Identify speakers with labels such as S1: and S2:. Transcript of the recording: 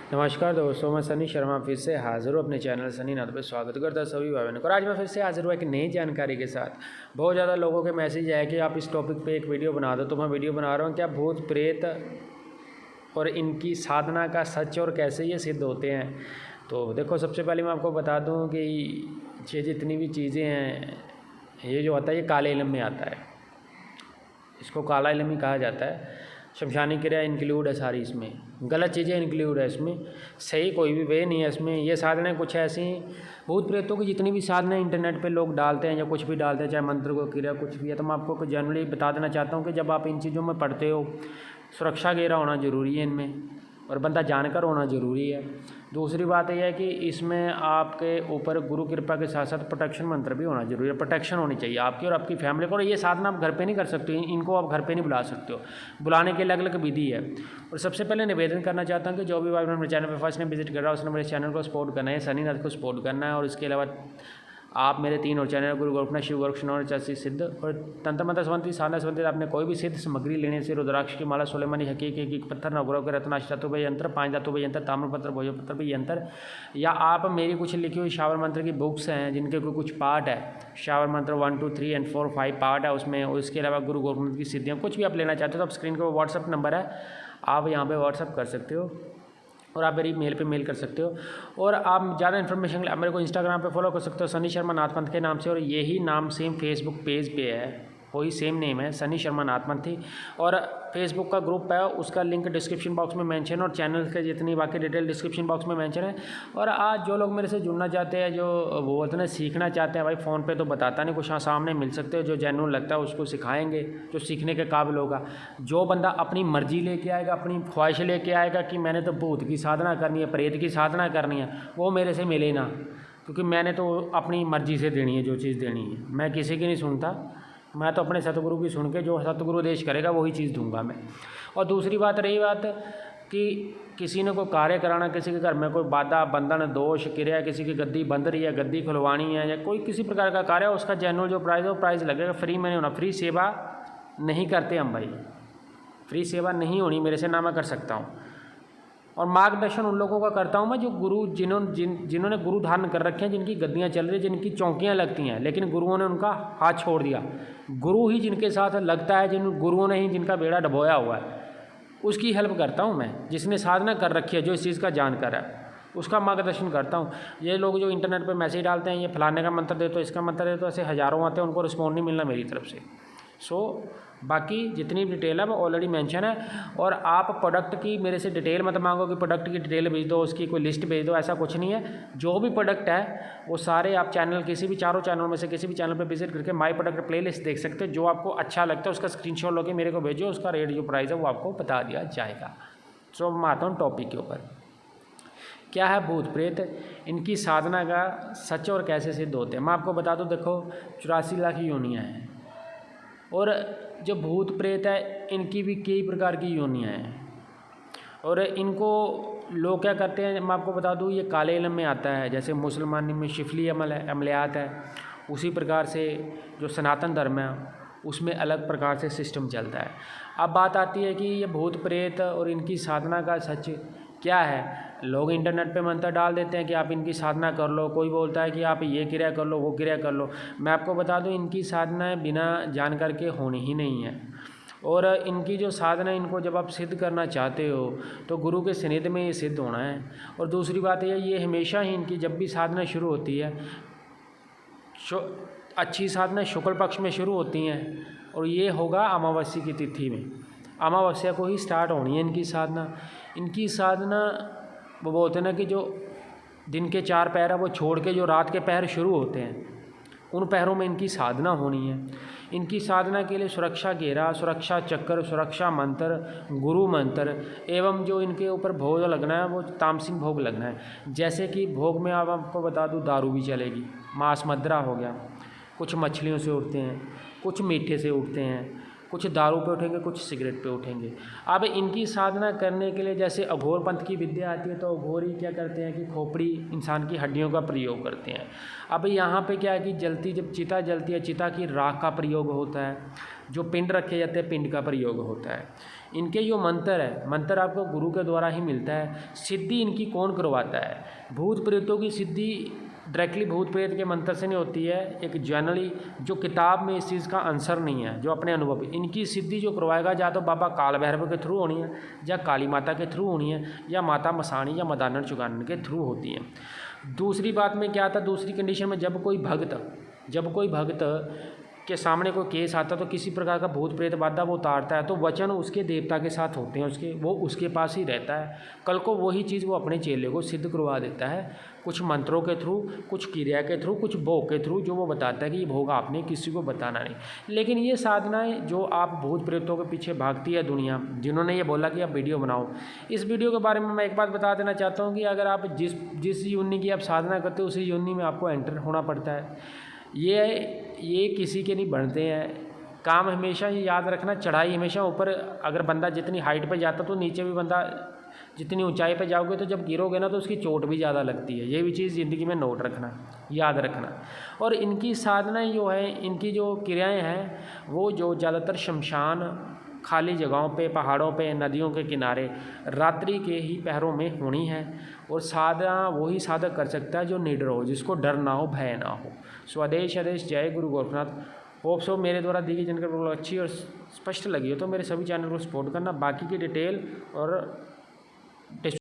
S1: नमस्कार दोस्तों, मैं सनी शर्मा फिर से हाज़िर हूँ अपने चैनल सनी नाथ पे। स्वागत करता हूँ सभी भाई बहनों को। आज मैं फिर से हाज़िर हुआ एक नई जानकारी के साथ। बहुत ज़्यादा लोगों के मैसेज आए कि आप इस टॉपिक पे एक वीडियो बना दो, तो मैं वीडियो बना रहा हूँ। क्या भूत प्रेत और इनकी साधना का सच और कैसे ये सिद्ध होते हैं। तो देखो, सबसे पहले मैं आपको बता दूँ कि ये जितनी भी चीज़ें हैं, ये जो आता है ये काले इल्म में आता है। इसको काला इल्म ही कहा जाता है। शमशानी क्रिया इंक्लूड है सारी, इसमें गलत चीज़ें इंक्लूड है, इसमें सही कोई भी वे नहीं है। इसमें ये साधनाएँ कुछ ऐसी भूत प्रेतों की जितनी भी साधनाएँ इंटरनेट पे लोग डालते हैं या कुछ भी डालते हैं, चाहे मंत्र को क्रिया कुछ भी है, तो मैं आपको जनरली बता देना चाहता हूँ कि जब आप इन चीज़ों में पढ़ते हो, सुरक्षा घेरा होना ज़रूरी है इनमें, और बंदा जानकर होना ज़रूरी है। दूसरी बात यह है कि इसमें आपके ऊपर गुरु कृपा के साथ साथ प्रोटेक्शन मंत्र भी होना ज़रूरी है। प्रोटेक्शन होनी चाहिए आपकी और आपकी फैमिली को। और ये साधना आप घर पे नहीं कर सकते, इनको आप घर पे नहीं बुला सकते हो, बुलाने की अलग अलग विधि है। और सबसे पहले निवेदन करना चाहता हूँ कि जो भी भाई मेरे चैनल पर फर्स्ट टाइम विजिट कर रहा है उसने मेरे चैनल को सपोर्ट करना है, सनी नाथ को सपोर्ट करना है। और इसके अलावा आप मेरे 3 और चैनल गुरु गोरखनाथ, शिव गोरक्षण और चर्ची सिद्ध और तंत्र मंत्र संबंधी साधना संबंधित आपने कोई भी सिद्ध सामग्री लेने से रुद्राक्ष की माला, सोलेमनी, हकीक एक पत्थर, नवग्रह के रत्न, अष्टधातु यंत्र, 5 धातु यंत्र, ताम्रपत्र, भोजपत्र भी यंत्र, या आप मेरी कुछ लिखी हुई शावर मंत्र की बुक्स हैं जिनके कोई कुछ पार्ट है, शावर मंत्र 1, 2, 3 and 4, 5 पार्ट है उसमें। और इसके अलावा गुरु गोरखनाथ की सिद्धियाँ कुछ भी आप लेना चाहते हो तो आप स्क्रीन पर व्हाट्सअप नंबर है, आप यहाँ पर व्हाट्सअप कर सकते हो और आप मेरी मेल पे मेल कर सकते हो। और आप ज़्यादा इन्फॉर्मेशन के लिए मेरे को इंस्टाग्राम पे फॉलो कर सकते हो, सनी शर्मा नाथ पंथ के नाम से। और यही नाम सेम फेसबुक पेज पे है, वही सेम नेम है, सनी शर्मा नाथ पंथ ही। और फेसबुक का ग्रुप है, उसका लिंक डिस्क्रिप्शन बॉक्स में मेंशन, और चैनल के जितनी बाकी डिटेल डिस्क्रिप्शन बॉक्स में मेंशन है। और आज जो लोग मेरे से जुड़ना चाहते हैं, जो वो उतने सीखना चाहते हैं, भाई फ़ोन पे तो बताता नहीं कुछ, हाँ सामने मिल सकते हो, जो जेन्युइन लगता है उसको सिखाएंगे, जो सीखने के काबिल होगा। जो बंदा अपनी मर्जी लेके आएगा, अपनी ख्वाहिश लेके आएगा कि मैंने तो भूत की साधना करनी है, प्रेत की साधना करनी है, वो मेरे से मिले ना, क्योंकि मैंने तो अपनी मर्जी से देनी है जो चीज़ देनी है। मैं किसी की नहीं सुनता, मैं तो अपने सतगुरु की सुन के जो सतगुरु देश करेगा वही चीज़ दूंगा मैं। और दूसरी बात रही बात कि किसी ने कोई कार्य कराना, किसी के घर में कोई बाधा बंधन दोष क्रिया, किसी की गद्दी बंद रही है, गद्दी खुलवानी है, या कोई किसी प्रकार का कार्य है, उसका जेन्युइन जो प्राइस है वो प्राइस लगेगा। फ्री में नहीं होना, फ्री सेवा नहीं करते हम भाई, फ्री सेवा नहीं होनी मेरे से, ना मैं कर सकता हूँ। और मार्गदर्शन उन लोगों का करता हूँ मैं जो गुरु जिन्होंने गुरु धारण कर रखे हैं, जिनकी गद्दियाँ चल रही हैं, जिनकी चौकियाँ लगती हैं, लेकिन गुरुओं ने उनका हाथ छोड़ दिया। गुरु ही जिनके साथ लगता है, जिन गुरुओं ने ही जिनका बेड़ा डबोया हुआ है, उसकी हेल्प करता हूँ मैं। जिसने साधना कर रखी है, जो इस चीज़ का जानकार है, उसका मार्गदर्शन करता हूँ। ये लोग जो इंटरनेट पर मैसेज डालते हैं, ये फलाने का मंत्र दे तो, इसका मंत्र दे तो, ऐसे हज़ारों आते हैं, उनको रिस्पॉन्ड नहीं मिलना मेरी तरफ से। बाकी जितनी डिटेल है वो ऑलरेडी मेंशन है। और आप प्रोडक्ट की मेरे से डिटेल मत मांगो कि प्रोडक्ट की डिटेल भेज दो, उसकी कोई लिस्ट भेज दो, ऐसा कुछ नहीं है। जो भी प्रोडक्ट है वो सारे आप चैनल, किसी भी चारों चैनल में से किसी भी चैनल पे विजिट करके माई प्रोडक्ट प्लेलिस्ट देख सकते हो। जो आपको अच्छा लगता है उसका स्क्रीनशॉट लोगे मेरे को भेजो, उसका रेट जो प्राइस है वो आपको बता दिया जाएगा। सो मैं आता हूँ टॉपिक के ऊपर। क्या है भूत प्रेत, इनकी साधना का सच और कैसे सिद्ध होते हैं। मैं आपको बता दूँ, देखो 84 लाख योनियाँ हैं, और जो भूत प्रेत है इनकी भी कई प्रकार की योनियाँ हैं। और इनको लोग क्या करते हैं, मैं आपको बता दूँ, ये काले इल्म में आता है। जैसे मुसलमानी में शिफली अमल है, अमलियात है, उसी प्रकार से जो सनातन धर्म है उसमें अलग प्रकार से सिस्टम चलता है। अब बात आती है कि ये भूत प्रेत और इनकी साधना का सच क्या है। लोग इंटरनेट पे मंत्र डाल देते हैं कि आप इनकी साधना कर लो, कोई बोलता है कि आप ये क्रिया कर लो, वो क्रिया कर लो। मैं आपको बता दूं, इनकी साधना बिना जानकर के होनी ही नहीं है। और इनकी जो साधना, इनको जब आप सिद्ध करना चाहते हो तो गुरु के सानिध्य में ये सिद्ध होना है। और दूसरी बात ये हमेशा ही इनकी जब भी साधना शुरू होती है, अच्छी साधना शुक्ल पक्ष में शुरू होती हैं, और ये होगा अमावस्या की तिथि में, अमावस्या को ही स्टार्ट होनी है इनकी साधना। इनकी साधना वो बोलते हैं ना कि जो दिन के 4 पहर है वो छोड़ के जो रात के पहर शुरू होते हैं, उन पहरों में इनकी साधना होनी है। इनकी साधना के लिए सुरक्षा घेरा, सुरक्षा चक्र, सुरक्षा मंत्र, गुरु मंत्र, एवं जो इनके ऊपर भोग लगना है वो तामसिक भोग लगना है। जैसे कि भोग में आप आपको बता दूँ, दारू भी चलेगी, मांस मदिरा हो गया, कुछ मछलियों से उठते हैं, कुछ मीठे से उठते हैं, कुछ दारू पे उठेंगे, कुछ सिगरेट पे उठेंगे। अब इनकी साधना करने के लिए जैसे अघोर पंथ की विद्या आती है, तो अघोरी क्या करते हैं कि खोपड़ी इंसान की हड्डियों का प्रयोग करते हैं। अब यहाँ पे क्या है कि जब चिता जलती है, चिता की राख का प्रयोग होता है, जो पिंड रखे जाते हैं पिंड का प्रयोग होता है। इनके जो मंत्र है, मंत्र आपको गुरु के द्वारा ही मिलता है। सिद्धि इनकी कौन करवाता है? भूत प्रेतों की सिद्धि डायरेक्टली भूत प्रेत के मंत्र से नहीं होती है। एक जनरली जो किताब में इस चीज़ का आंसर नहीं है, जो अपने अनुभव, इनकी सिद्धि जो करवाएगा या तो बाबा काल भैरव के थ्रू होनी है, या काली माता के थ्रू होनी है, या माता मसाणी या मदानन चुगानन के थ्रू होती है। दूसरी बात में क्या था, दूसरी कंडीशन में जब कोई भक्त के सामने कोई केस आता तो किसी प्रकार का भूत प्रेत बाधा वो उतारता है, तो वचन उसके देवता के साथ होते हैं, वो उसके पास ही रहता है। कल को वही चीज़ वो अपने चेले को सिद्ध करवा देता है, कुछ मंत्रों के थ्रू, कुछ क्रिया के थ्रू, कुछ भोग के थ्रू, जो वो बताता है कि ये भोग आपने किसी को बताना नहीं। लेकिन ये साधनाएं जो आप भूत प्रेतों के पीछे भागती है दुनिया, जिन्होंने ये बोला कि आप वीडियो बनाओ, इस वीडियो के बारे में मैं एक बात बता देना चाहता हूँ कि अगर आप जिस योनि की आप साधना करते हो, उसी योनि में आपको एंटर होना पड़ता है। ये किसी के नहीं बनते हैं काम। हमेशा ये याद रखना, चढ़ाई हमेशा ऊपर, अगर बंदा जितनी हाइट पे जाता तो नीचे भी बंदा, जितनी ऊंचाई पे जाओगे तो जब गिरोगे ना तो उसकी चोट भी ज़्यादा लगती है। ये भी चीज़ ज़िंदगी में नोट रखना, याद रखना। और इनकी साधनाएं जो है, इनकी जो क्रियाएं हैं, वो जो ज़्यादातर शमशान, खाली जगहों पे, पहाड़ों पे, नदियों के किनारे, रात्रि के ही पहरों में होनी है। और साधना वही साधक कर सकता है जो निडर हो, जिसको डर ना हो, भय ना हो। स्वदेश आदेश। जय गुरु गोरखनाथ। होप सो मेरे द्वारा दी गई जानकारी अच्छी और स्पष्ट लगी हो तो मेरे सभी चैनल को सपोर्ट करना। बाकी की डिटेल और